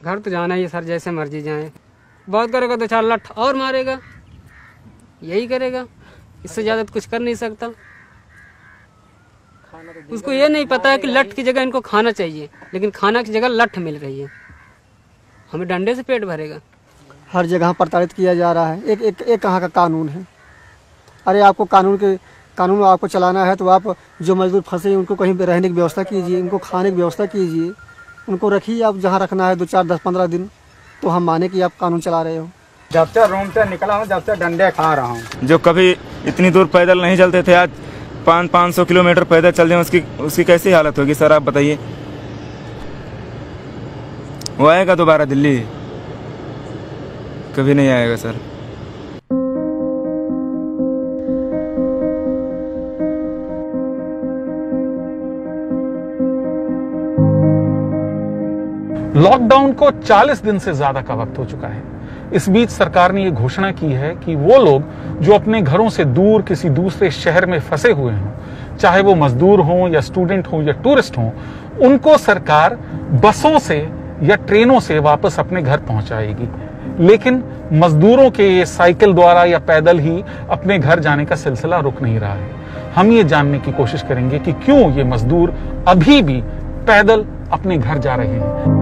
घर तो जाना ही है सर, जैसे मर्जी जाए। बहुत करेगा तो 4 लठ और मारेगा, यही करेगा, इससे ज़्यादा तो कुछ कर नहीं सकता। उसको ये नहीं पता है कि लठ की जगह इनको खाना चाहिए, लेकिन खाना की जगह लठ मिल रही है। हमें डंडे से पेट भरेगा। हर जगह प्रताड़ित किया जा रहा है। एक कहाँ का कानून है? अरे आपको कानून आपको चलाना है तो आप जो मजदूर फंसे हैं उनको कहीं पे रहने की व्यवस्था कीजिए, उनको खाने की व्यवस्था कीजिए, उनको रखिए आप जहाँ रखना है 2, 4, 10, 15 दिन, तो हम माने कि आप कानून चला रहे हो। जब से रूम से निकला हूँ, जब से डंडे खा रहा हूँ। जो कभी इतनी दूर पैदल नहीं चलते थे, आज 500 किलोमीटर पैदल चल जाए, उसकी कैसी हालत होगी सर, आप बताइए। वो आएगा दोबारा दिल्ली? कभी नहीं आएगा सर। लॉकडाउन को 40 दिन से ज्यादा का वक्त हो चुका है। इस बीच सरकार ने यह घोषणा की है कि वो लोग जो अपने घरों से दूर किसी दूसरे शहर में फंसे हुए हों, चाहे वो मजदूर हों या स्टूडेंट हों या टूरिस्ट हों, उनको सरकार बसों से या ट्रेनों से वापस अपने घर पहुंचाएगी। लेकिन मजदूरों के ये साइकिल द्वारा या पैदल ही अपने घर जाने का सिलसिला रुक नहीं रहा है। हम ये जानने की कोशिश करेंगे कि क्यों ये मजदूर अभी भी पैदल अपने घर जा रहे हैं।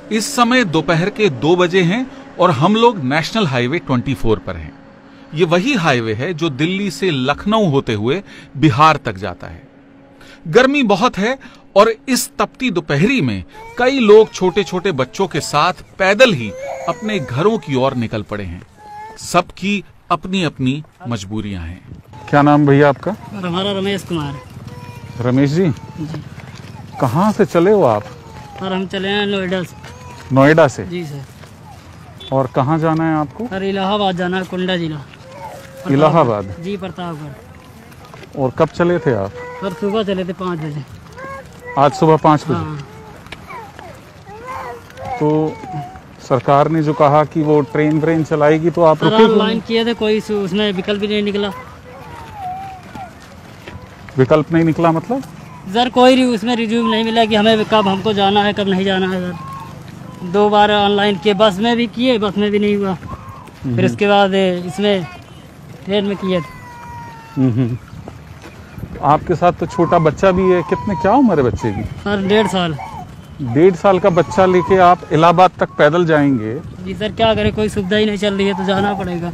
इस समय दोपहर के 2 बजे हैं और हम लोग नेशनल हाईवे 24 पर हैं। ये वही हाईवे है जो दिल्ली से लखनऊ होते हुए बिहार तक जाता है। गर्मी बहुत है और इस तपती दोपहरी में कई लोग छोटे छोटे बच्चों के साथ पैदल ही अपने घरों की ओर निकल पड़े हैं। सबकी अपनी अपनी मजबूरियां हैं। क्या नाम भैया आपका? हमारा रमेश कुमार। रमेश जी, कहाँ से चले हो आप? और हम चले हैं नोएडा से। नोएडा से? जी सर। और कहाँ जाना है आपको? सर इलाहाबाद जाना है, कुंडा जिला। इलाहाबाद? जी, प्रतापगढ़। और कब चले थे आप? सर सुबह चले थे 5 बजे। आज सुबह 5 बजे? हाँ। तो सरकार ने जो कहा कि वो ट्रेन चलाएगी तो आप रुके? ऑनलाइन किए थे, कोई उसमें विकल्प भी नहीं निकला। विकल्प नहीं निकला मतलब? सर कोई उसमें रिज्यूम नहीं मिला कि हमें कब हमको जाना है, कब नहीं जाना है। सर 2 बार ऑनलाइन किए, बस में भी किए, बस में भी नहीं हुआ। फिर उसके बाद इसमें ट्रेन में किए थे। आपके साथ तो छोटा बच्चा भी है। क्या उम्र है बच्चे की? सर 1.5 साल। 1.5 साल का बच्चा लेके आप इलाहाबाद तक पैदल जाएंगे? जी सर, क्या करें, कोई सुविधा ही नहीं चल रही है तो जाना पड़ेगा।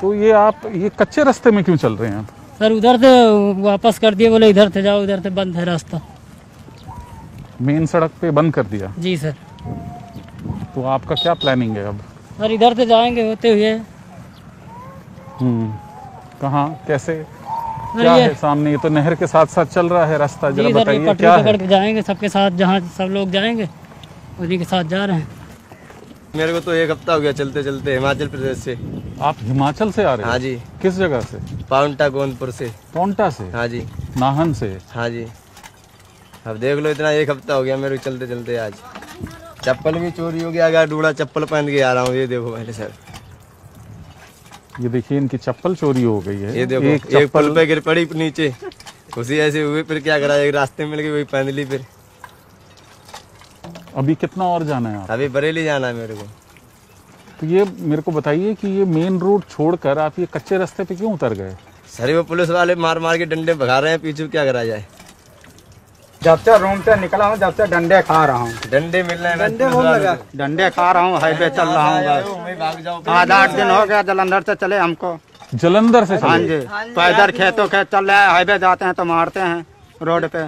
तो ये कच्चे रास्ते में क्यों चल रहे हैं आप? सर उधर से वापस कर दिए, बोले इधर से जाओ, इधर से बंद है रास्ता। मेन सड़क पे बंद कर दिया? जी सर। तो आपका क्या प्लानिंग है अब? सर इधर से जाएंगे होते हुए। कहाँ, कैसे, क्या है सामने? ये तो नहर के साथ साथ चल रहा है रास्ता, जरा बताइए क्या है? पकड़ के जाएंगे सबके साथ, जहाँ सब लोग जाएंगे उन्हीं के साथ जा रहे हैं। मेरे को तो 1 हफ्ता हो गया चलते चलते, हिमाचल प्रदेश से। आप हिमाचल से आ रहे हैं? हाँ जी। किस जगह से? पाउंटा गोंदपुर से। पाउंटा से? हाँ जी। नाहन से? हाँ जी। अब देख लो, इतना 1 हफ्ता हो गया मेरे को चलते चलते। आज चप्पल भी चोरी हो गया, अगर डूड़ा चप्पल पहन के आ रहा हूँ। ये देखो पहले सर, ये देखिए इनकी चप्पल चोरी हो गई है। ये देखो, एक पुल पे गिर पड़ी नीचे, उसी ऐसे हुए। फिर क्या करा, एक रास्ते मिल गई, वही पहन ली। फिर अभी कितना और जाना है आप? अभी बरेली जाना है मेरे को। तो ये मेरे को बताइए कि ये मेन रोड छोड़कर आप ये कच्चे रास्ते पे क्यों उतर गए? सर वो पुलिस वाले मार मार के डंडे भगा रहे हैं पीछे, क्या करा जाए। जब से रूम से निकला हूँ, जब से डंडे खा रहा हूँ। डंडे मिल रहे हैं, डंडे खा रहा हूँ, हाईवे चल रहा हूँ। 7-8 दिन हो गया जलंधर से चले हमको। जलंधर से? हाँ जी, पैदल खेतों खेत चल रहे हैं, हाईवे जाते हैं तो मारते हैं रोड पे।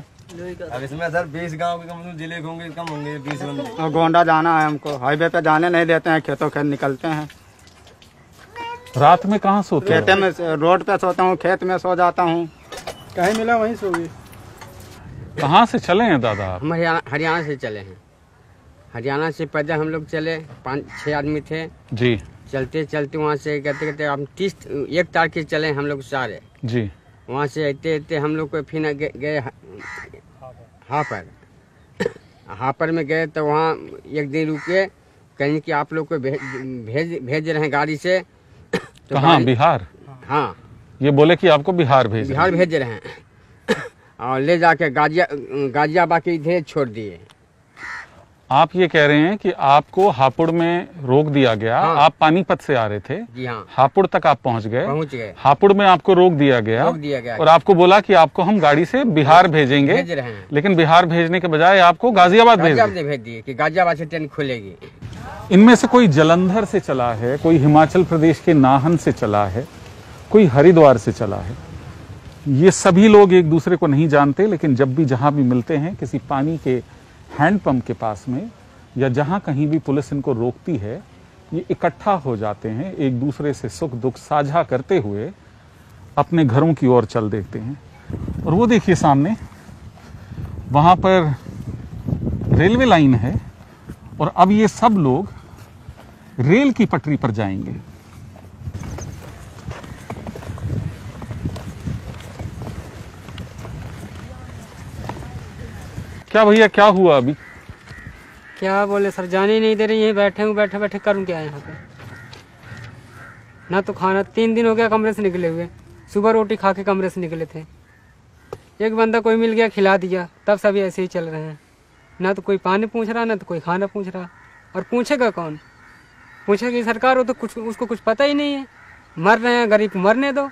अब इसमें सर 20 गांव के कम जिले होंगे, कम होंगे 20 बंदे। और गोंडा जाना है हमको, हाईवे पे जाने नहीं देते हैं, खेतों खेत निकलते हैं। रात में कहाँ सोते? खेते में, रोड पे सोता हूँ, खेत में सो जाता हूँ, कहीं मिला वहीं सो गई। कहाँ से चले हैं दादा आप? हम हरियाणा से चले हैं। हरियाणा से पैदल हम लोग चले, 5-6 आदमी थे जी। चलते चलते वहाँ से कहते कहते हम 1 तारीख के चले हम लोग सारे जी। वहाँ से आते आते हम लोग को फिर गए हापर। हापर में गए तो वहाँ एक दिन रुके, कहीं कि आप लोग को भेज रहे हैं गाड़ी से। तो कहाँ? बिहार? हाँ, ये बोले कि आपको बिहार भेज रहे हैं और ले जाके गाजियाबाद के इधर छोड़ दिए। आप ये कह रहे हैं कि आपको हापुड़ में रोक दिया गया। हाँ। आप पानीपत से आ रहे थे। जी हाँ। हापुड़ तक आप पहुंच गए। हापुड़ में आपको रोक दिया गया और आपको बोला कि आपको हम गाड़ी से बिहार भेज रहे हैं, लेकिन बिहार भेजने के बजाय आपको गाजियाबाद भेज दिए कि गाजियाबाद से ट्रेन खुलेगी। इनमें से कोई जलंधर से चला है, कोई हिमाचल प्रदेश के नाहन से चला है, कोई हरिद्वार से चला है। ये सभी लोग एक दूसरे को नहीं जानते, लेकिन जब भी जहां भी मिलते हैं किसी पानी के हैंडपंप के पास में या जहां कहीं भी पुलिस इनको रोकती है, ये इकट्ठा हो जाते हैं, एक दूसरे से सुख दुख साझा करते हुए अपने घरों की ओर चल देते हैं। और वो देखिए सामने वहां पर रेलवे लाइन है और अब ये सब लोग रेल की पटरी पर जाएंगे। क्या भैया, क्या हुआ अभी? क्या बोले सर, जाने ही नहीं दे रही, यहीं बैठे हूँ, बैठे बैठे करूँ क्या यहाँ पे? ना तो खाना, 3 दिन हो गया कमरे से निकले हुए। सुबह रोटी खा के कमरे से निकले थे, एक बंदा कोई मिल गया खिला दिया, तब सभी ऐसे ही चल रहे हैं। ना तो कोई पानी पूछ रहा, ना तो कोई खाना पूछ रहा। और पूछेगा कौन? पूछेगी सरकार, हो तो कुछ उसको कुछ पता ही नहीं है। मर रहे हैं, गरीब मरने दो,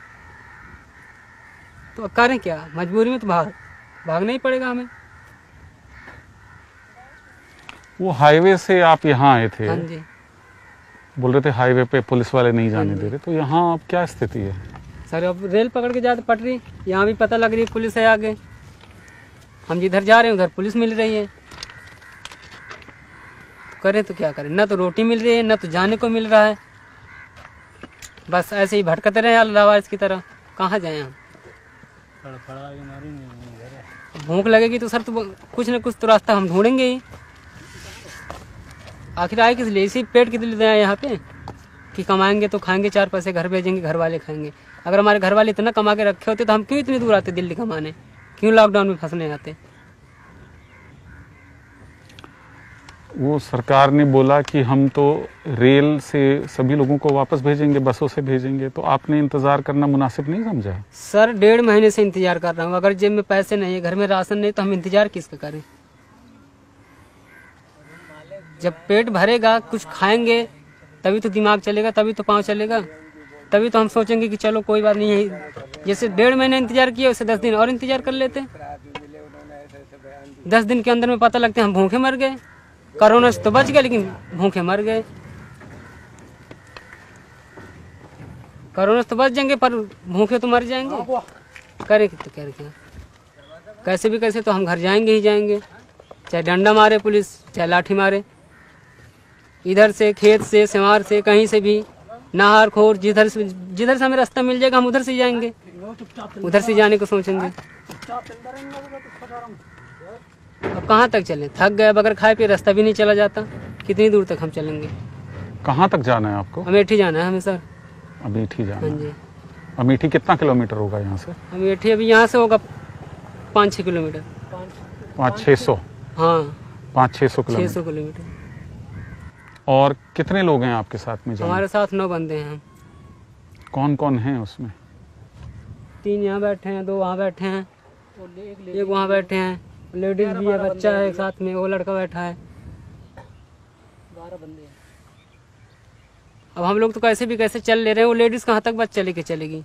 तो करें क्या? मजबूरी में तो भागना ही पड़ेगा हमें। वो हाईवे से आप यहाँ आए थे? हाँ जी। बोल रहे थे हाईवे पे पुलिस वाले नहीं जाने दे रहे, तो यहाँ अब क्या स्थिति है? सर अब रेल पकड़ के जाते पटरी, यहाँ भी पता लग रही है पुलिस है आगे। हम जिधर जा रहे हैं उधर पुलिस मिल रही है, करें तो क्या करें? ना तो रोटी मिल रही है, ना तो जाने को मिल रहा है। बस ऐसे ही भटकते रहे अल्लाहवारिस की तरह। कहाँ जाए हम? भूख लगेगी तो सर तो कुछ न कुछ तो रास्ता हम ढूंढेंगे ही। आखिर आए किस लिए? इसी पेट के लिए आए यहाँ पे कि कमाएंगे तो खाएंगे, 4 पैसे घर भेजेंगे, घर वाले खाएंगे। अगर हमारे घर वाले इतना कमा के रखे होते तो हम क्यों इतनी दूर आते दिल्ली कमाने? क्यों लॉकडाउन में फंसने आते? वो सरकार ने बोला कि हम तो रेल से सभी लोगों को वापस भेजेंगे, बसों से भेजेंगे, तो आपने इंतजार करना मुनासिब नहीं समझा? सर 1.5 महीने से इंतजार कर रहा हूँ। अगर जेब में पैसे नहीं है, घर में राशन नहीं, तो हम इंतजार किसका करें? जब पेट भरेगा, कुछ खाएंगे, तभी तो दिमाग चलेगा, तभी तो पाँव चलेगा, तभी तो हम सोचेंगे कि चलो कोई बात नहीं है। जैसे 1.5 महीने इंतजार किया, उससे 10 दिन और इंतजार कर लेते। 10 दिन के अंदर में पता लगता है हम भूखे मर गए। कोरोना से तो बच गए, लेकिन भूखे मर गए। कोरोना से तो बच जाएंगे, पर भूखे तो मर जाएंगे। करे तो क्या? कैसे भी कैसे तो हम घर जाएंगे ही जाएंगे, चाहे डंडा मारे पुलिस, चाहे लाठी मारे। इधर से, खेत से, सिमार से, कहीं से भी, नाहर खोर, जिधर से हमें रास्ता मिल जाएगा हम उधर से जाएंगे, उधर से जाने को सोचेंगे। अब कहाँ तक चलें? थक गए, बगैर खाए पिए रास्ता भी नहीं चला जाता। कितनी दूर तक हम चलेंगे? कहाँ तक जाना है आपको? अमेठी जाना है हमें सर। अमेठी जाना? हाँ जी। अमेठी कितना किलोमीटर होगा यहाँ से? अमेठी अभी यहाँ से होगा 5-6 किलोमीटर। 500-600? हाँ, 500-600 किलोमीटर। 600 किलोमीटर। और कितने लोग हैं आपके साथ में? हमारे साथ 9 बंदे हैं। कौन कौन हैं उसमें? 3 यहाँ बैठे हैं, 2 वहाँ बैठे हैं, एक वहाँ बैठे हैं, लेडीज भी है, बच्चा है एक साथ में, वो लड़का बैठा है। 12 बंदे हैं। अब हम लोग तो कैसे भी कैसे चल ले रहे हैं, वो लेडीज कहाँ तक बच्चा लेके चलेगी?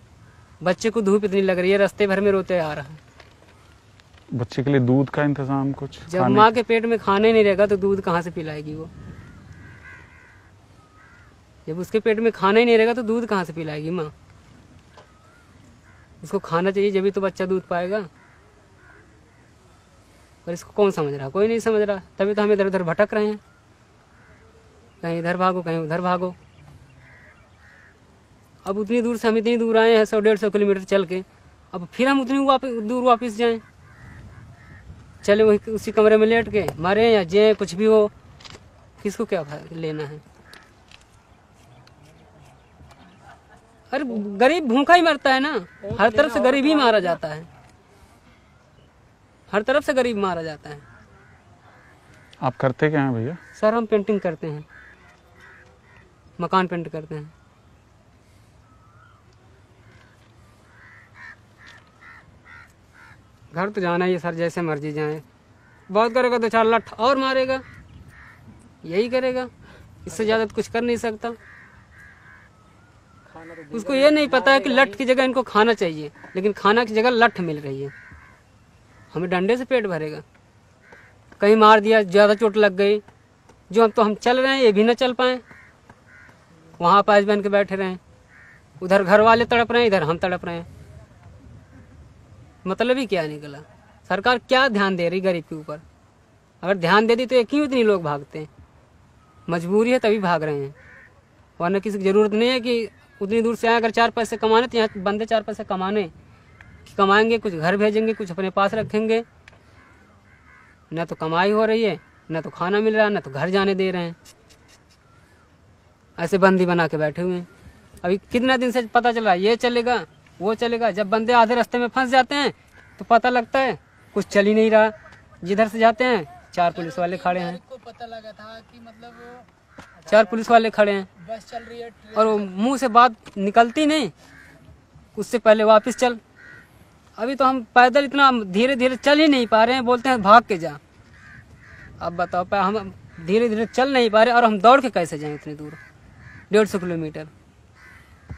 बच्चे को धूप इतनी लग रही है, रास्ते भर में रोते आ रहा है। बच्चे के लिए दूध का इंतजाम कुछ? जब माँ के पेट में खाने नहीं रहेगा तो दूध कहाँ से पिलाएगी वो? जब उसके पेट में खाना ही नहीं रहेगा तो दूध कहाँ से पिलाएगी माँ? उसको खाना चाहिए, जब भी तो बच्चा दूध पाएगा। पर इसको कौन समझ रहा? कोई नहीं समझ रहा। तभी तो हम इधर उधर भटक रहे हैं, कहीं इधर भागो, कहीं उधर भागो। अब उतनी दूर से हम इतनी दूर आए हैं, 100-150 किलोमीटर चल के, अब फिर हम उतनी दूर वापस जाएं? चले वही उसी कमरे में लेट के मरे या जिए, कुछ भी हो, किसको क्या लेना है? अरे गरीब भूखा ही मरता है ना। हर तरफ से गरीब ही मारा जाता है, हर तरफ से गरीब मारा जाता है। आप करते क्या हैं भैया? सर हम पेंटिंग करते हैं, मकान पेंट करते हैं। घर तो जाना ही है सर, जैसे मर्जी जाए। बहुत करेगा तो 4 लठ और मारेगा, यही करेगा, इससे ज़्यादा तो कुछ कर नहीं सकता। उसको ये नहीं पता है कि लठ की जगह इनको खाना चाहिए, लेकिन खाना की जगह लठ मिल रही है। हमें डंडे से पेट भरेगा, कहीं मार दिया, ज़्यादा चोट लग गई, जो हम चल रहे हैं ये भी ना चल पाए, वहाँ पास बन के बैठे रहें। उधर घर वाले तड़प रहे हैं, इधर हम तड़प रहे हैं। मतलब ही क्या निकला? सरकार क्या ध्यान दे रही गरीब के ऊपर? अगर ध्यान दे दी तो ये क्यों इतनी लोग भागते हैं? मजबूरी है तभी भाग रहे हैं, वरना किसी की ज़रूरत नहीं है कि उतनी दूर से आए। अगर 4 पैसे कमाने तो यहाँ बंदे 4 पैसे कमाएंगे, कुछ घर भेजेंगे, कुछ अपने पास रखेंगे। न तो कमाई हो रही है, न तो खाना मिल रहा है, न तो घर जाने दे रहे हैं। ऐसे बंदी बना के बैठे हुए हैं। अभी कितना दिन से पता चला ये चलेगा वो चलेगा। जब बंदे आधे रास्ते में फंस जाते हैं तो पता लगता है कुछ चल ही नहीं रहा। जिधर से जाते हैं 4 पुलिस वाले खड़े हैं, पता लगा था कि मतलब 4 पुलिस वाले खड़े हैं बस चल रही है, और वो मुंह से बात निकलती नहीं, उससे पहले वापस चल। अभी तो हम पैदल इतना धीरे धीरे चल ही नहीं पा रहे हैं, बोलते हैं भाग के जा। अब बताओ, हम धीरे धीरे चल नहीं पा रहे और हम दौड़ के कैसे जाएं इतनी दूर, 150 किलोमीटर।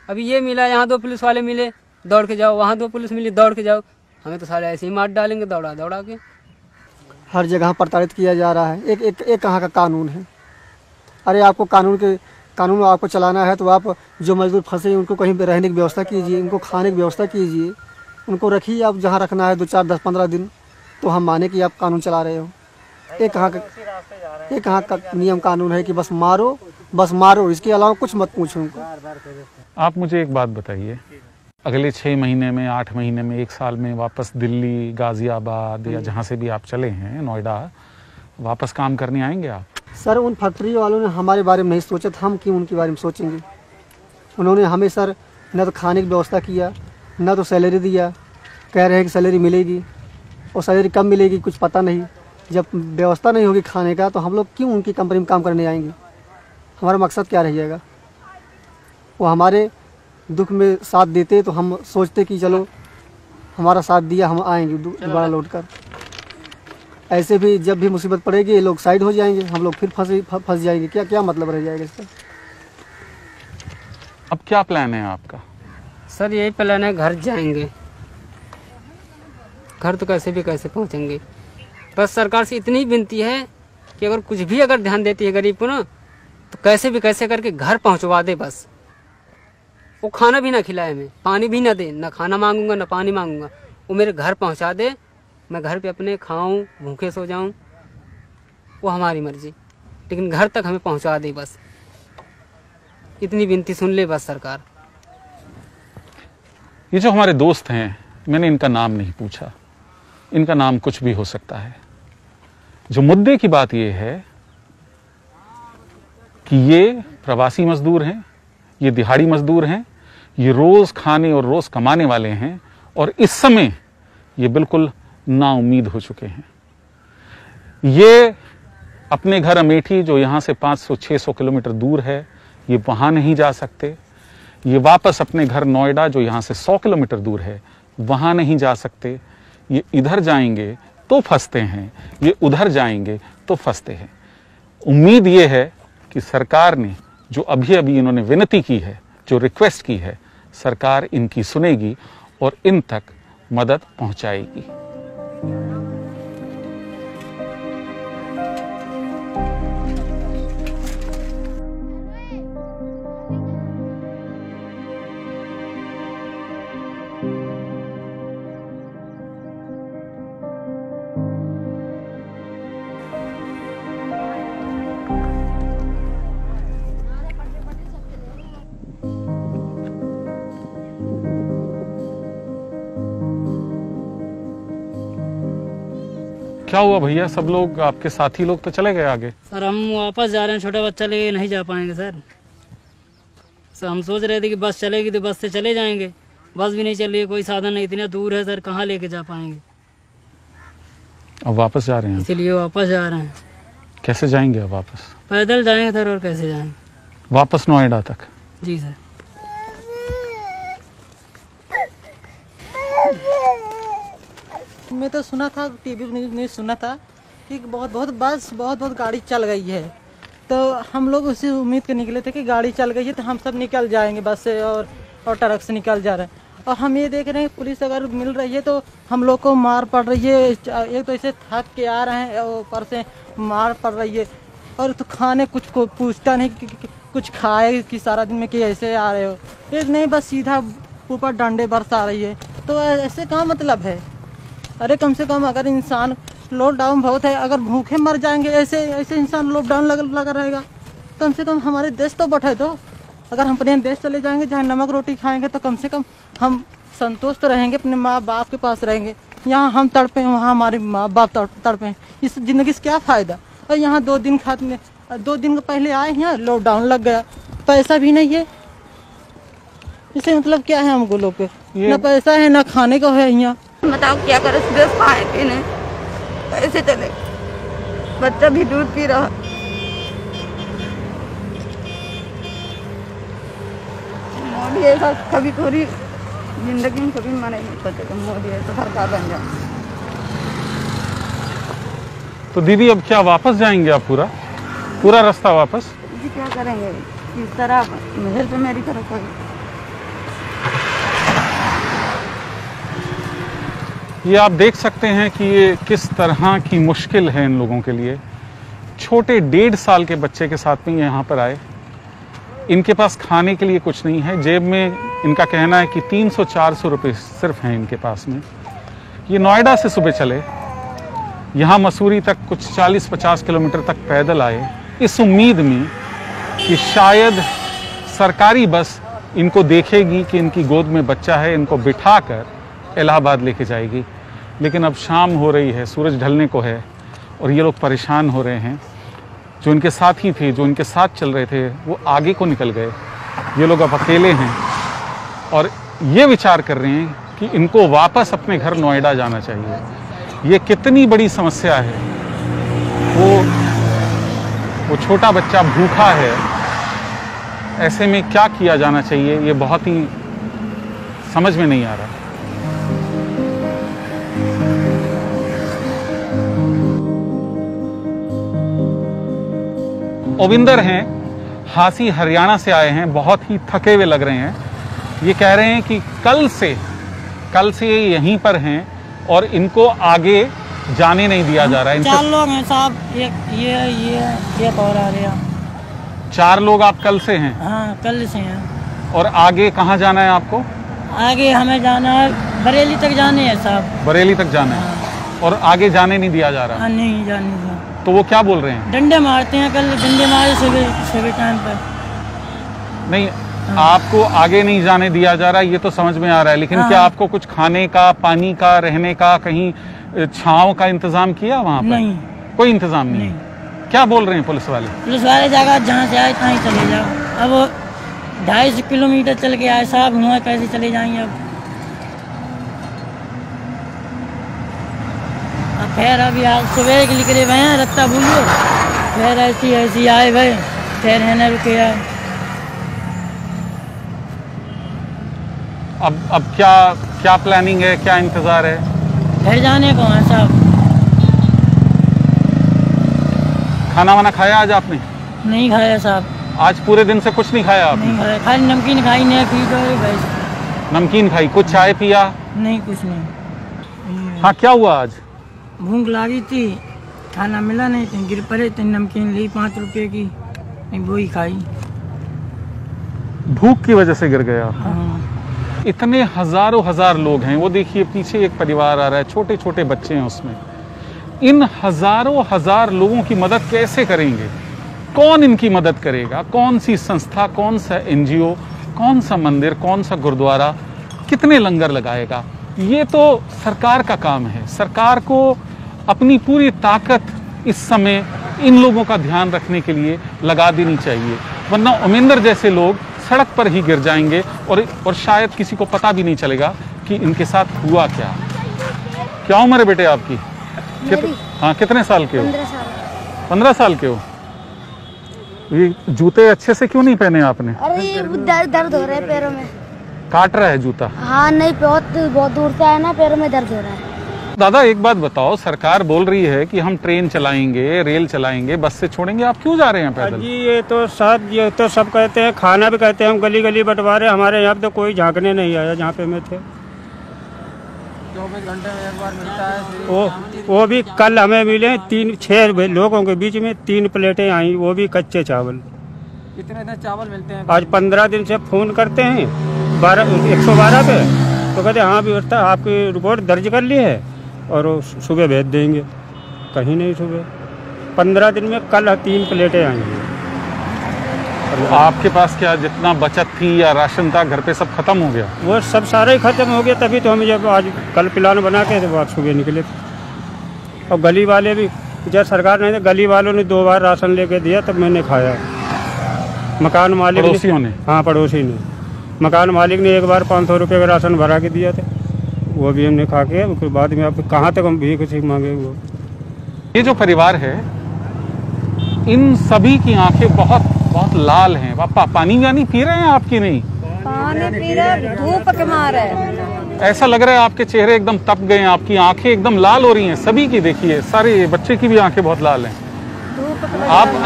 अभी ये मिला, यहाँ 2 पुलिस वाले मिले, दौड़ के जाओ, वहाँ 2 पुलिस मिली, दौड़ के जाओ। हमें तो सारे ऐसे ही मार डालेंगे दौड़ा दौड़ा के। हर जगह प्रताड़ित किया जा रहा है। एक कहाँ का कानून है? अरे आपको कानून आपको चलाना है तो आप जो मजदूर फंसे हैं उनको कहीं पे रहने की व्यवस्था कीजिए, उनको खाने की व्यवस्था कीजिए, उनको रखिए आप जहाँ रखना है 2, 4, 10, 15 दिन, तो हम माने कि आप कानून चला रहे हो। एक कहाँ का नियम कानून है कि बस मारो, इसके अलावा कुछ मत पूछो उनको। आप मुझे एक बात बताइए, अगले 6 महीने में, 8 महीने में, 1 साल में वापस दिल्ली, गाजियाबाद या जहाँ से भी आप चले हैं, नोएडा, वापस काम करने आएंगे आप? सर उन फैक्ट्री वालों ने हमारे बारे में नहीं सोचा था, हम क्यों उनके बारे में सोचेंगे? उन्होंने हमें सर न तो खाने की व्यवस्था किया, न तो सैलरी दिया। कह रहे हैं कि सैलरी मिलेगी और सैलरी कम मिलेगी, कुछ पता नहीं। जब व्यवस्था नहीं होगी खाने का तो हम लोग क्यों उनकी कंपनी में काम करने आएंगे? हमारा मकसद क्या रह जाएगा? वो हमारे दुख में साथ देते तो हम सोचते कि चलो हमारा साथ दिया, हम आएंगे दोबारा लौट कर। ऐसे भी जब भी मुसीबत पड़ेगी ये लोग साइड हो जाएंगे, हम लोग फिर फंस जाएंगे। क्या मतलब रह जाएगा इसका? अब क्या प्लान है आपका? सर यही प्लान है, घर जाएंगे। घर तो कैसे भी कैसे पहुंचेंगे। बस सरकार से इतनी विनती है कि अगर कुछ भी अगर ध्यान देती है गरीब को ना, तो कैसे भी कैसे करके घर पहुंचवा दे। बस वो खाना भी ना खिलाए, हमें पानी भी ना दे, ना खाना मांगूंगा ना पानी मांगूंगा, वो मेरे घर पहुंचा दे। मैं घर पे अपने खाऊं, भूखे सो जाऊं, वो हमारी मर्जी, लेकिन घर तक हमें पहुंचा दे। बस इतनी विनती सुन ले बस सरकार। ये जो हमारे दोस्त हैं, मैंने इनका नाम नहीं पूछा, इनका नाम कुछ भी हो सकता है। जो मुद्दे की बात यह है कि ये प्रवासी मजदूर हैं, ये दिहाड़ी मजदूर हैं, ये रोज खाने और रोज कमाने वाले हैं, और इस समय ये बिल्कुल नाउम्मीद हो चुके हैं। ये अपने घर अमेठी, जो यहाँ से 500-600 किलोमीटर दूर है, ये वहाँ नहीं जा सकते। ये वापस अपने घर नोएडा, जो यहाँ से 100 किलोमीटर दूर है, वहाँ नहीं जा सकते। ये इधर जाएंगे तो फंसते हैं, ये उधर जाएंगे तो फंसते हैं। उम्मीद ये है कि सरकार ने जो अभी इन्होंने विनती की है, जो रिक्वेस्ट की है, सरकार इनकी सुनेगी और इन तक मदद पहुंचाएगी। क्या हुआ भैया, सब लोग आपके साथी लोग तो चले गए आगे? सर हम वापस जा रहे हैं, छोटा बच्चा लेके नहीं जा पाएंगे सर। हम सोच रहे थे कि बस चलेगी तो बस से चले जाएंगे, बस भी नहीं चल रही है, कोई साधन नहीं, इतना दूर है सर, कहाँ लेके जा पाएंगे। अब वापस जा रहे हैं? इसीलिए वापस जा रहे हैं। कैसे जाएंगे अब वापस? पैदल जाएंगे सर, और कैसे जाएंगे वापस नोएडा तक? जी सर। मैं तो सुना था, टीवी न्यूज़ सुना था कि बहुत गाड़ी चल गई है, तो हम लोग उसी उम्मीद के निकले थे कि गाड़ी चल गई है तो हम सब निकल जाएंगे बस से और ट्रक से निकल जा रहे हैं। और हम ये देख रहे हैं पुलिस अगर मिल रही है तो हम लोग को मार पड़ रही है। एक तो ऐसे थक के आ रहे हैं और ऊपर से मार पड़ रही है, और तो खाने कुछ को पूछता नहीं कि कुछ खाए कि सारा दिन में कि ऐसे आ रहे हो, एक नहीं बस सीधा ऊपर डंडे बरसा रही है। तो ऐसे क्या मतलब है? अरे कम से कम अगर इंसान, लॉकडाउन बहुत है, अगर भूखे मर जाएंगे ऐसे इंसान लॉकडाउन लगा रहेगा, कम से कम हमारे देश तो बैठे दो। अगर हम अपने देश चले जाएंगे जहाँ नमक रोटी खाएंगे तो कम से कम हम संतोष तो रहेंगे, अपने माँ बाप के पास रहेंगे। यहाँ हम तड़पे, वहाँ हमारे माँ बाप तड़पे, इस ज़िंदगी से क्या फ़ायदा? और यहाँ 2 दिन खाते, 2 दिन पहले आए यहाँ लॉकडाउन लग गया, पैसा भी नहीं है। इसे मतलब क्या है हमको लोग के, ना पैसा है ना खाने को है। यहाँ बताओ क्या करे, सुबह खाए पीने कैसे चले, बच्चा भी दूध पी रहा। मोदी ऐसा कभी पूरी जिंदगी में कभी मना नहीं करते, मोदी ऐसा सरकार बन जाए। तो दीदी अब क्या वापस जाएंगे आप? पूरा रास्ता वापस? जी क्या करेंगे, इस तरह मेहर पे मेरी तरफ कोई। ये आप देख सकते हैं कि ये किस तरह की मुश्किल है इन लोगों के लिए। छोटे 1.5 साल के बच्चे के साथ में यहाँ पर आए, इनके पास खाने के लिए कुछ नहीं है, जेब में इनका कहना है कि 300-400 रुपये सिर्फ हैं इनके पास में। ये नोएडा से सुबह चले, यहाँ मसूरी तक कुछ 40-50 किलोमीटर तक पैदल आए, इस उम्मीद में कि शायद सरकारी बस इनको देखेगी कि इनकी गोद में बच्चा है, इनको बिठाकर इलाहाबाद लेके जाएगी। लेकिन अब शाम हो रही है, सूरज ढलने को है और ये लोग परेशान हो रहे हैं। जो इनके साथी थे, जो इनके साथ चल रहे थे, वो आगे को निकल गए। ये लोग अब अकेले हैं और ये विचार कर रहे हैं कि इनको वापस अपने घर नोएडा जाना चाहिए। ये कितनी बड़ी समस्या है। वो छोटा बच्चा भूखा है, ऐसे में क्या किया जाना चाहिए, ये बहुत ही समझ में नहीं आ रहा। ओविंदर हैं, हासी हरियाणा से आए हैं, बहुत ही थके हुए लग रहे हैं। ये कह रहे हैं कि कल से यहीं पर हैं और इनको आगे जाने नहीं दिया जा रहा है। 4 लोग हैं साहब, एक और आ रहा। 4 लोग आप कल से हैं? हाँ कल से हैं। और आगे कहाँ जाना है आपको? आगे हमें जाना है, बरेली तक जाने है साहब। बरेली तक जाना है। और आगे जाने नहीं दिया जा रहा? नहीं जाने दिया। तो वो क्या बोल रहे हैं? डंडे मारते हैं, कल डंडे मारे सुबह टाइम पर। नहीं, आपको आगे नहीं जाने दिया जा रहा है, ये तो समझ में आ रहा है, लेकिन क्या आपको कुछ खाने का, पानी का, रहने का, कहीं छांव का इंतजाम किया वहाँ पर? नहीं, कोई इंतजाम नहीं। क्या बोल रहे हैं पुलिस वाले? पुलिस वाले जगह जहाँ से आए तहाँ ही चले जाओ। अब 250 किलोमीटर चल के आए साहब, वहाँ कैसे चले जाएंगे अब फिर अभी आज सुबह के निकले हुए हैं, रत्ता भूलो, फिर ऐसी आए भाई, फिर है ना रुके आए। अब क्या प्लानिंग है, क्या इंतजार है? फिर जाने को है साहब। खाना वाना खाया आज आपने? नहीं खाया साहब। आज पूरे दिन से कुछ नहीं खाया आपने? नहीं खाया, खाली नमकीन खाई, नहीं पी भाई। नमकीन खाई, कुछ चाय पिया? नहीं, कुछ नहीं। हाँ, क्या हुआ आज? भूख लगी थी, खाना मिला नहीं तो गिर पड़े, तो नमकीन ली 5 रुपए की, वही खाई। भूख की वजह से गिर गया? हाँ। इतने हजार लोग हैं, वो देखिए पीछे एक परिवार आ रहा है, छोटे छोटे बच्चे हैं उसमें। इन हजार लोगों की मदद कैसे करेंगे? कौन इनकी मदद करेगा? कौन सी संस्था, कौन सा NGO, कौन सा मंदिर, कौन सा गुरुद्वारा, कितने लंगर लगाएगा? ये तो सरकार का काम है। सरकार को अपनी पूरी ताकत इस समय इन लोगों का ध्यान रखने के लिए लगा देनी चाहिए, वरना उमेंद्र जैसे लोग सड़क पर ही गिर जाएंगे और शायद किसी को पता भी नहीं चलेगा कि इनके साथ हुआ क्या। क्या उम्र है बेटे आपकी? हाँ, कितने साल के हो? 15 साल के हो? ये जूते अच्छे से क्यों नहीं पहने आपने? अरे ये दर्द हो रहा है पैरों में। काट रहा है जूता? हाँ नहीं, बहुत दूर से आया ना, पैरों में दर्द हो रहा है। दादा एक बात बताओ, सरकार बोल रही है कि हम ट्रेन चलाएंगे, रेल चलाएंगे, बस से छोड़ेंगे, आप क्यों जा रहे हैं पैदल? जी ये तो सब कहते हैं, खाना भी कहते हैं, हम गली गली बंटवारे, हमारे यहाँ पे तो कोई झांकने नहीं आया जहाँ पे मैं थे। 24 घंटे में एक बार मिलता है। वो भी कल हमें मिले 6 लोगों के बीच में 3 प्लेटें आई, वो भी कच्चे चावल। कितने दिन चावल मिलते हैं? आज 15 दिन से फोन करते हैं 112 पे, तो कहते हाँ व्यवस्था आपकी रिपोर्ट दर्ज कर ली है और सुबह भेज देंगे। कहीं नहीं सुबह। 15 दिन में कल 3 प्लेटें आई हैं। तो आपके पास क्या जितना बचत थी या राशन था घर पे सब खत्म हो गया? वो सब सारा ही खत्म हो गया, तभी तो हम जब आज कल प्लान बना के तो आज सुबह निकले। और गली वाले भी, जब सरकार ने, गली वालों ने 2 बार राशन लेके दिया तब मैंने खाया। मकान मालिक पड़ोसियों ने? हाँ पड़ोसी ने। मकान मालिक ने 1 बार 500 रुपये का राशन भरा के दिया था, वो भी हमने खा के। उसके बाद में आप कहाँ तक हम भीख से मांगे? वो ये जो परिवार है, इन सभी की आंखें बहुत बहुत लाल हैं। पापा पानी वानी पी रहे हैं आपकी? नहीं पानी पी रहे, धूप के मारे। ऐसा लग रहा है आपके चेहरे एकदम तप गए हैं, आपकी आंखें एकदम लाल हो रही हैं। सभी की देखिए, सारे बच्चे की भी आंखें बहुत लाल हैं।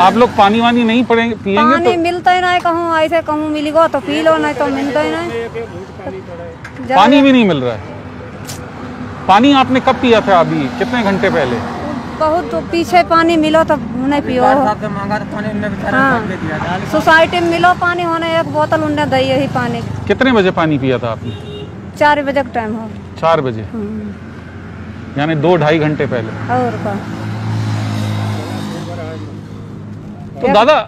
आप लोग पानी वानी नहीं पिएंगे? पानी मिलता ही नहीं, कहूँ ऐसे कहूँ मिलेगा तो पी लो, नहीं तो मिलता ही नहीं। पानी भी नहीं मिल रहा है। पानी आपने कब पिया था? अभी कितने घंटे पहले? बहुत तो पीछे पानी मिलो तो नहीं पियो। हाँ, सोसाइटी में मिलो पानी, होने 1 बोतल उन्हें दी ही पानी। कितने बजे पानी पिया था आपने? 4 बजे का टाइम हो। 4 बजे, यानी 2-2.5 घंटे पहले। और का तो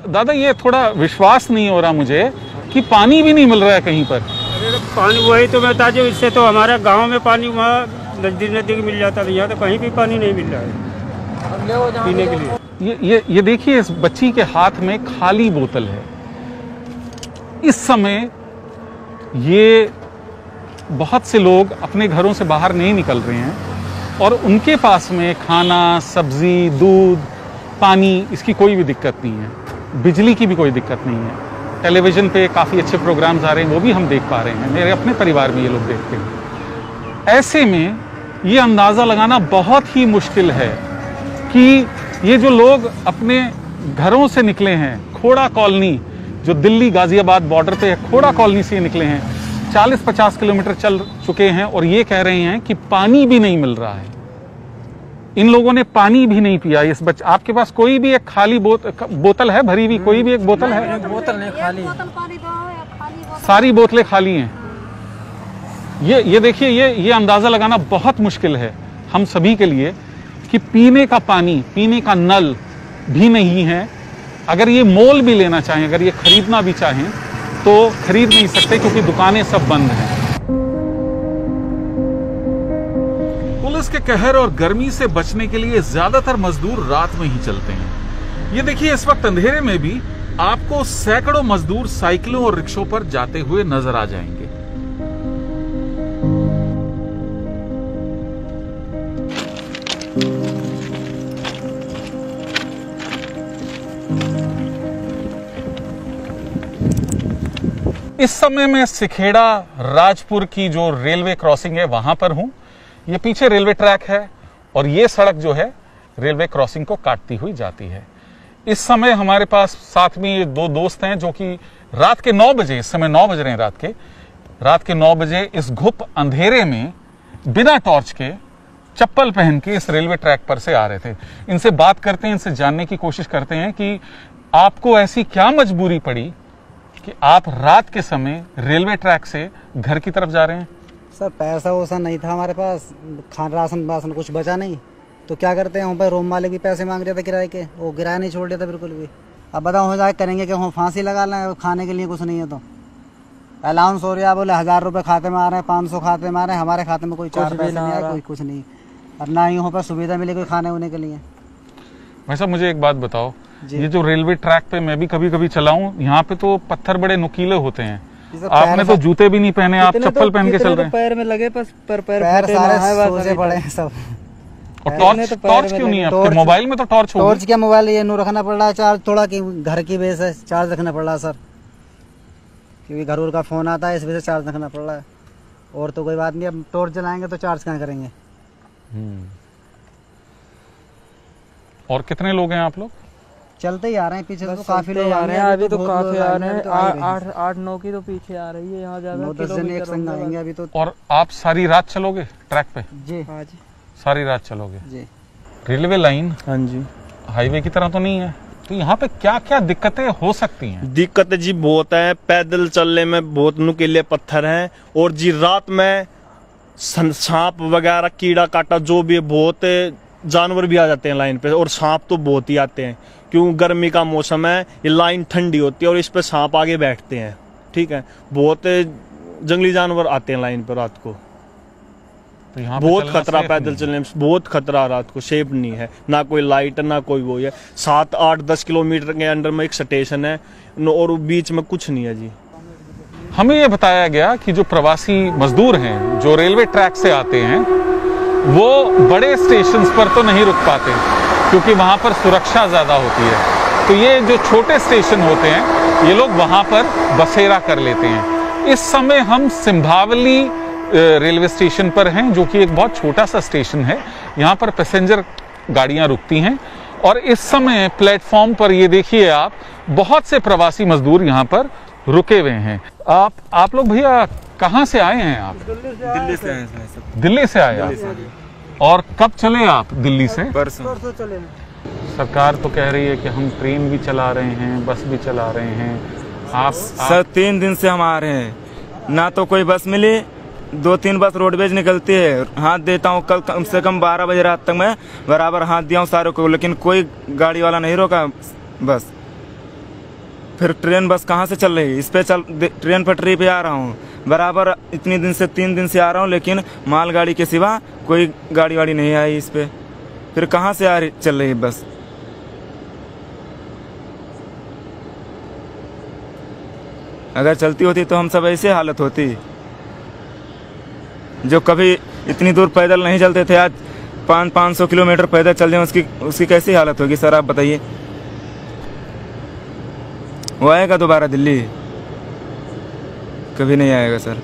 दादा ये थोड़ा विश्वास नहीं हो रहा मुझे कि पानी भी नहीं मिल रहा है कहीं पर। अरे पानी वही तो मैं ताजे, इससे तो हमारे गांव में पानी वहाँ नजदीक मिल जाता था, यहाँ तो कहीं भी पानी नहीं मिल रहा है पीने के लिए। ये देखिए, इस बच्ची के हाथ में खाली बोतल है। इस समय ये बहुत से लोग अपने घरों से बाहर नहीं निकल रहे हैं और उनके पास में खाना, सब्जी, दूध, पानी, इसकी कोई भी दिक्कत नहीं है। बिजली की भी कोई दिक्कत नहीं है। टेलीविजन पे काफ़ी अच्छे प्रोग्राम्स आ रहे हैं, वो भी हम देख पा रहे हैं। मेरे अपने परिवार में ये लोग देखते हैं। ऐसे में ये अंदाज़ा लगाना बहुत ही मुश्किल है कि ये जो लोग अपने घरों से निकले हैं, खोड़ा कॉलोनी जो दिल्ली गाजियाबाद बॉर्डर पे है, खोड़ा कॉलोनी से निकले हैं, 40-50 किलोमीटर चल चुके हैं और ये कह रहे हैं कि पानी भी नहीं मिल रहा है। इन लोगों ने पानी भी नहीं पिया। इस आपके पास कोई भी एक खाली बोतल है भरी हुई? कोई भी एक बोतल है? बोतल नहीं, खाली। सारी बोतलें खाली हैं। ये देखिए, ये अंदाजा लगाना बहुत मुश्किल है हम सभी के लिए कि पीने का पानी, पीने का नल भी नहीं है। अगर ये मोल भी लेना चाहें, अगर ये खरीदना भी चाहें तो खरीद नहीं सकते क्योंकि दुकानें सब बंद हैं। पुलिस के कहर और गर्मी से बचने के लिए ज्यादातर मजदूर रात में ही चलते हैं। ये देखिए, इस वक्त अंधेरे में भी आपको सैकड़ों मजदूर साइकिलों और रिक्शों पर जाते हुए नजर आ जाएंगे। इस समय मैं सिखेड़ा राजपुर की जो रेलवे क्रॉसिंग है वहां पर हूं। ये पीछे रेलवे ट्रैक है और ये सड़क जो है रेलवे क्रॉसिंग को काटती हुई जाती है। इस समय हमारे पास साथ में ये 2 दोस्त हैं जो कि रात के 9 बजे, इस समय 9 बज रहे हैं रात के 9 बजे इस घुप अंधेरे में बिना टॉर्च के चप्पल पहन के इस रेलवे ट्रैक पर से आ रहे थे। इनसे बात करते हैं, इनसे जानने की कोशिश करते हैं कि आपको ऐसी क्या मजबूरी पड़ी कि आप रात के समय रेलवे ट्रैक से घर की तरफ जा रहे हैं। सर पैसा वैसा नहीं था हमारे पास, राशन वासन कुछ बचा नहीं, तो क्या करते हैं, वहाँ पर रूम मालिक भी पैसे मांग रहे थे किराए के, वो किराया नहीं छोड़ देता बिल्कुल भी। अब बताओ हो जाए करेंगे कि हम फांसी लगा लें, खाने के लिए कुछ नहीं है तो अलाउंस हो रहा है, बोले 1000 रुपये खाते में आ रहे हैं, 500 खाते में आ रहे हैं, हमारे खाते में कोई 4 पैसे नहीं आए, कोई कुछ नहीं, और ना ही वहाँ पर सुविधा मिली कोई खाने होने के लिए। भाई साहब मुझे एक बात बताओ, ये जो रेलवे ट्रैक पे मैं भी कभी कभी चला हूँ, यहाँ पे तो पत्थर बड़े नुकीले होते हैं, आपने तो जूते भी नहीं पहने, आप चप्पल पहन के चल रहे हैं। पैर में लगे पैर सारे सोजे पड़े हैं सब। और टॉर्च क्यों नहीं है आपके मोबाइल में? तो टॉर्च होगी। टॉर्च क्या, मोबाइल ये नू रखना पड़ रहा है चार्ज, थोड़ा कि घर की वजह से चार्ज रखना पड़ रहा है सर, क्योंकि घर का फोन आता है, इस वजह से चार्ज रखना पड़ रहा है। और तो कोई बात नहीं, अब टॉर्च जलाएंगे तो चार्ज कहाँ करेंगे। और कितने लोग हैं आप लोग? चलते ही आ रहे हैं पीछे, तो काफी लोग आ रहे हैं अभी, तो काफी आ रहे हैं, 8-9 की तो पीछे आ रही है, यहाँ ज्यादा 9-10 जन एक संग आएंगे अभी तो। और आप सारी रात चलोगे ट्रैक पे? जी हाँ जी, सारी रात चलोगे जी। रेलवे लाइन हाँ जी हाईवे की तरह तो नहीं है, तो यहाँ पे क्या क्या दिक्कतें हो सकती हैं? दिक्कतें जी बहुत है, पैदल चलने में बहुत नुकीले पत्थर हैं, और जी रात में सांप वगैरह कीड़ा काटा जो भी है, बहुत जानवर भी आ जाते हैं लाइन पे, और सांप तो बहुत ही आते हैं, क्यों गर्मी का मौसम है, ये लाइन ठंडी होती है और इस पे सांप आगे बैठते हैं। ठीक है, बहुत जंगली जानवर आते हैं लाइन पर रात को, तो यहाँ बहुत खतरा, पैदल चलने में बहुत खतरा, रात को सेफ नहीं है, ना कोई लाइट ना कोई वो है। 7-8-10 किलोमीटर के अंदर में एक स्टेशन है और बीच में कुछ नहीं है जी। हमें ये बताया गया कि जो प्रवासी मजदूर हैं जो रेलवे ट्रैक से आते हैं वो बड़े स्टेशंस पर तो नहीं रुक पाते, क्योंकि वहां पर सुरक्षा ज्यादा होती है, तो ये जो छोटे स्टेशन होते हैं ये लोग वहां पर बसेरा कर लेते हैं। इस समय हम सिंभावली रेलवे स्टेशन पर हैं, जो कि एक बहुत छोटा सा स्टेशन है, यहाँ पर पैसेंजर गाड़ियां रुकती हैं, और इस समय प्लेटफॉर्म पर ये देखिए आप, बहुत से प्रवासी मजदूर यहाँ पर रुके हुए हैं। आप लोग भैया कहाँ से आए हैं आप? दिल्ली से आए हैं। दिल्ली से आए आप? और कब चले आप दिल्ली से? परसों चले। सरकार तो कह रही है कि हम ट्रेन भी चला रहे हैं, बस भी चला रहे हैं। आप सर 3 दिन से हम आ रहे हैं, ना तो कोई बस मिली, 2-3 बस रोडवेज निकलती है। हाथ देता हूँ, कल कम से कम 12 बजे रात तक मैं बराबर हाथ दिया हूँ सारों को, लेकिन कोई गाड़ी वाला नहीं रोका बस। फिर ट्रेन बस कहाँ से चल रही है? इस पे ट्रेन पटरी पे आ रहा हूँ बराबर, इतनी दिन से 3 दिन से आ रहा हूँ, लेकिन मालगाड़ी के सिवा कोई गाड़ी वाड़ी नहीं आई इस पे। फिर कहाँ से चल रही है बस? अगर चलती होती तो हम सब ऐसे हालत होती। जो कभी इतनी दूर पैदल नहीं चलते थे, आज 500 किलोमीटर पैदल चल जाए, उसकी कैसी हालत होगी सर, आप बताइए। वो आएगा दोबारा दिल्ली? कभी नहीं आएगा सर।